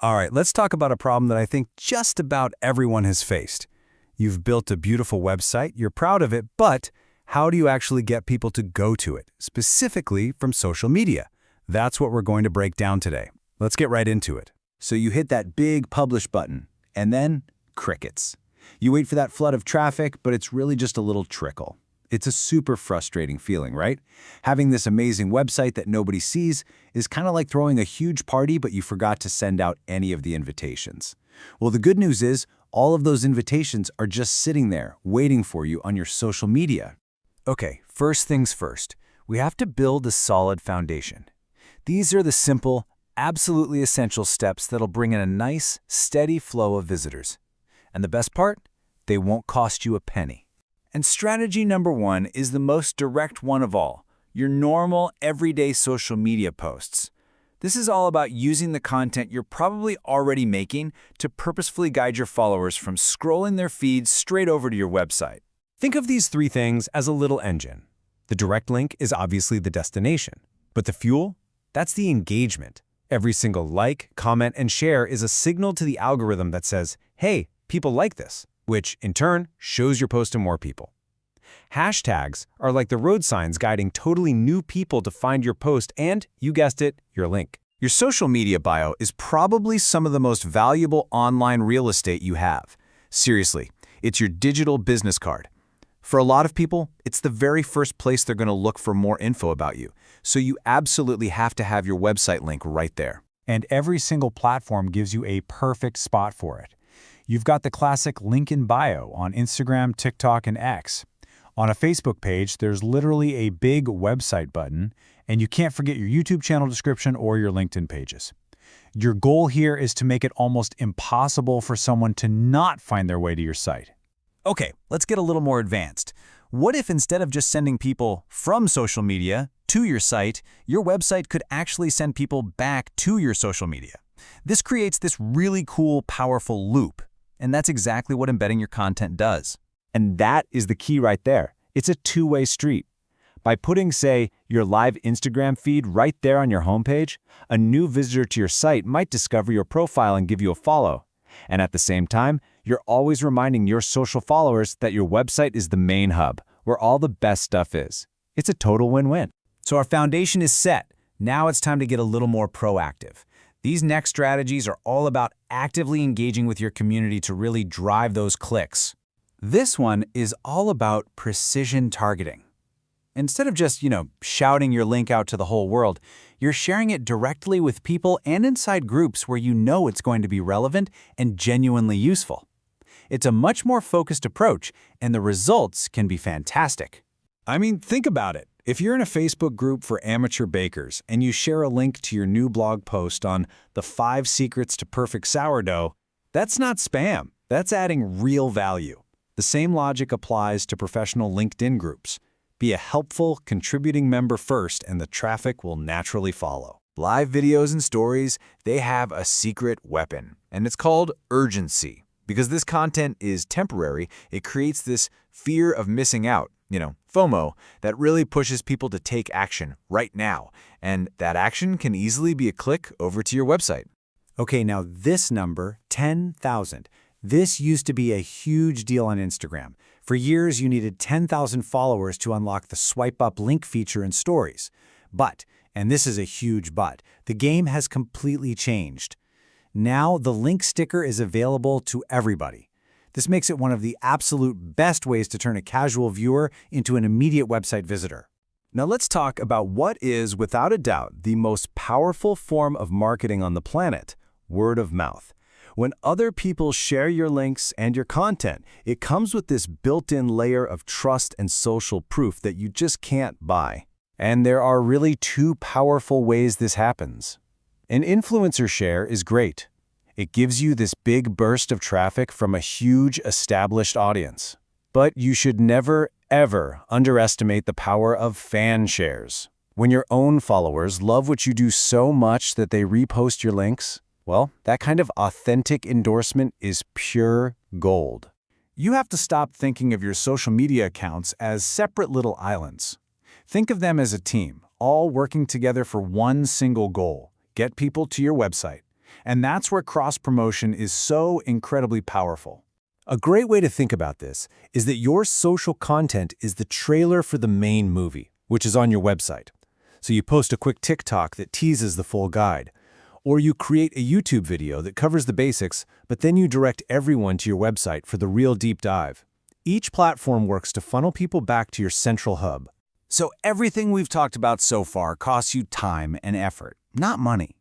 All right, let's talk about a problem that I think just about everyone has faced. You've built a beautiful website, you're proud of it, but how do you actually get people to go to it, specifically from social media? That's what we're going to break down today. Let's get right into it. So you hit that big publish button, and then crickets. You wait for that flood of traffic, but it's really just a little trickle. It's a super frustrating feeling, right? Having this amazing website that nobody sees is kind of like throwing a huge party, but you forgot to send out any of the invitations. Well, the good news is all of those invitations are just sitting there waiting for you on your social media. Okay, first things first. We have to build a solid foundation. These are the simple, absolutely essential steps that'll bring in a nice, steady flow of visitors. And the best part? They won't cost you a penny. And strategy number one is the most direct one of all, your normal, everyday social media posts. This is all about using the content you're probably already making to purposefully guide your followers from scrolling their feeds straight over to your website. Think of these three things as a little engine. The direct link is obviously the destination, but the fuel? That's the engagement. Every single like, comment, and share is a signal to the algorithm that says, hey, people like this, which in turn shows your post to more people. Hashtags are like the road signs guiding totally new people to find your post and, you guessed it, your link. Your social media bio is probably some of the most valuable online real estate you have. Seriously, it's your digital business card. For a lot of people, it's the very first place they're going to look for more info about you, so you absolutely have to have your website link right there. And every single platform gives you a perfect spot for it. You've got the classic link in bio on Instagram, TikTok, and X. On a Facebook page, there's literally a big website button, and you can't forget your YouTube channel description or your LinkedIn pages. Your goal here is to make it almost impossible for someone to not find their way to your site. Okay, let's get a little more advanced. What if instead of just sending people from social media to your site, your website could actually send people back to your social media? This creates this really cool, powerful loop. And that's exactly what embedding your content does. And that is the key right there. It's a two-way street. By putting, say, your live Instagram feed right there on your homepage, a new visitor to your site might discover your profile and give you a follow. And at the same time, you're always reminding your social followers that your website is the main hub, where all the best stuff is. It's a total win-win. So our foundation is set. Now it's time to get a little more proactive. These next strategies are all about actively engaging with your community to really drive those clicks. This one is all about precision targeting. Instead of just, shouting your link out to the whole world, you're sharing it directly with people and inside groups where you know it's going to be relevant and genuinely useful. It's a much more focused approach, and the results can be fantastic. I mean, think about it. If you're in a Facebook group for amateur bakers and you share a link to your new blog post on the 5 secrets to perfect sourdough, that's not spam. That's adding real value. The same logic applies to professional LinkedIn groups. Be a helpful, contributing member first, and the traffic will naturally follow. Live videos and stories, they have a secret weapon, and it's called urgency. Because this content is temporary, it creates this fear of missing out, FOMO, that really pushes people to take action right now. And that action can easily be a click over to your website. Okay, now this number, 10,000. This used to be a huge deal on Instagram. For years, you needed 10,000 followers to unlock the swipe up link feature in stories. But, and this is a huge but, the game has completely changed. Now, the link sticker is available to everybody. This makes it one of the absolute best ways to turn a casual viewer into an immediate website visitor. Now let's talk about what is, without a doubt, the most powerful form of marketing on the planet: word of mouth. When other people share your links and your content, it comes with this built-in layer of trust and social proof that you just can't buy. And there are really 2 powerful ways this happens. An influencer share is great. It gives you this big burst of traffic from a huge established audience. But you should never, ever underestimate the power of fan shares. When your own followers love what you do so much that they repost your links, well, that kind of authentic endorsement is pure gold. You have to stop thinking of your social media accounts as separate little islands. Think of them as a team, all working together for one single goal: get people to your website. And that's where cross-promotion is so incredibly powerful. A great way to think about this is that your social content is the trailer for the main movie, which is on your website. So you post a quick TikTok that teases the full guide, or you create a YouTube video that covers the basics, but then you direct everyone to your website for the real deep dive. Each platform works to funnel people back to your central hub. So everything we've talked about so far costs you time and effort, not money.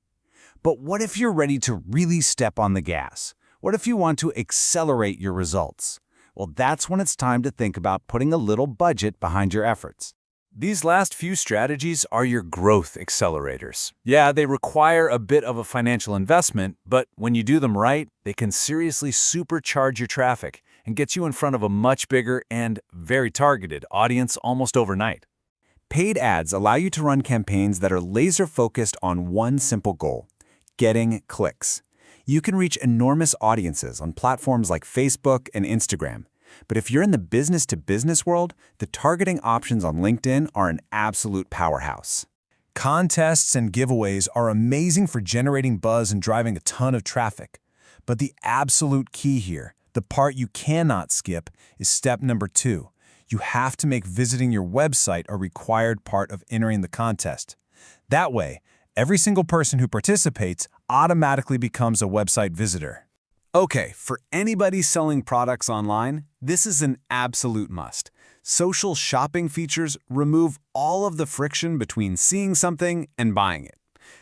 But what if you're ready to really step on the gas? What if you want to accelerate your results? Well, that's when it's time to think about putting a little budget behind your efforts. These last few strategies are your growth accelerators. Yeah, they require a bit of a financial investment, but when you do them right, they can seriously supercharge your traffic and get you in front of a much bigger and very targeted audience almost overnight. Paid ads allow you to run campaigns that are laser-focused on one simple goal: getting clicks. You can reach enormous audiences on platforms like Facebook and Instagram. But if you're in the business-to-business world, the targeting options on LinkedIn are an absolute powerhouse. Contests and giveaways are amazing for generating buzz and driving a ton of traffic. But the absolute key here, the part you cannot skip, is step number 2. You have to make visiting your website a required part of entering the contest. That way, every single person who participates automatically becomes a website visitor. Okay, for anybody selling products online, this is an absolute must. Social shopping features remove all of the friction between seeing something and buying it.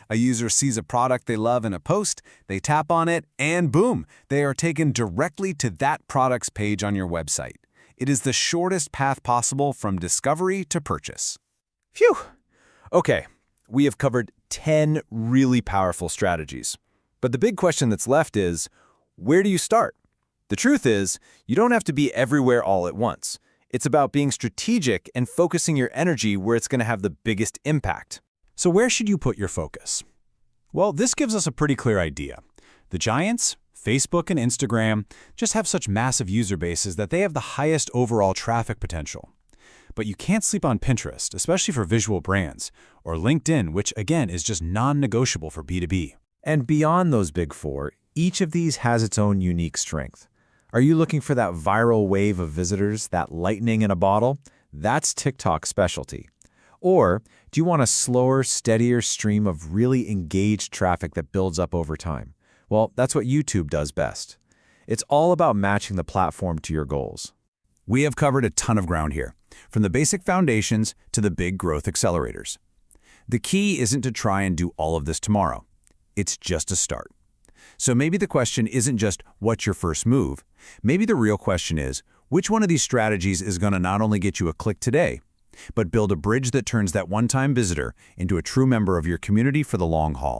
A user sees a product they love in a post, they tap on it, and boom, they are taken directly to that product's page on your website. It is the shortest path possible from discovery to purchase. Phew! Okay, we have covered 10 really powerful strategies. But the big question that's left is, where do you start? The truth is, you don't have to be everywhere all at once. It's about being strategic and focusing your energy where it's going to have the biggest impact. So where should you put your focus? Well, this gives us a pretty clear idea. The giants, Facebook and Instagram, just have such massive user bases that they have the highest overall traffic potential. But you can't sleep on Pinterest, especially for visual brands, or LinkedIn, which again is just non-negotiable for B2B. And beyond those big four, each of these has its own unique strength. Are you looking for that viral wave of visitors, that lightning in a bottle? That's TikTok's specialty. Or do you want a slower, steadier stream of really engaged traffic that builds up over time? Well, that's what YouTube does best. It's all about matching the platform to your goals. We have covered a ton of ground here, from the basic foundations to the big growth accelerators. The key isn't to try and do all of this tomorrow. It's just a start. So maybe the question isn't just, what's your first move? Maybe the real question is, which one of these strategies is going to not only get you a click today, but build a bridge that turns that one-time visitor into a true member of your community for the long haul?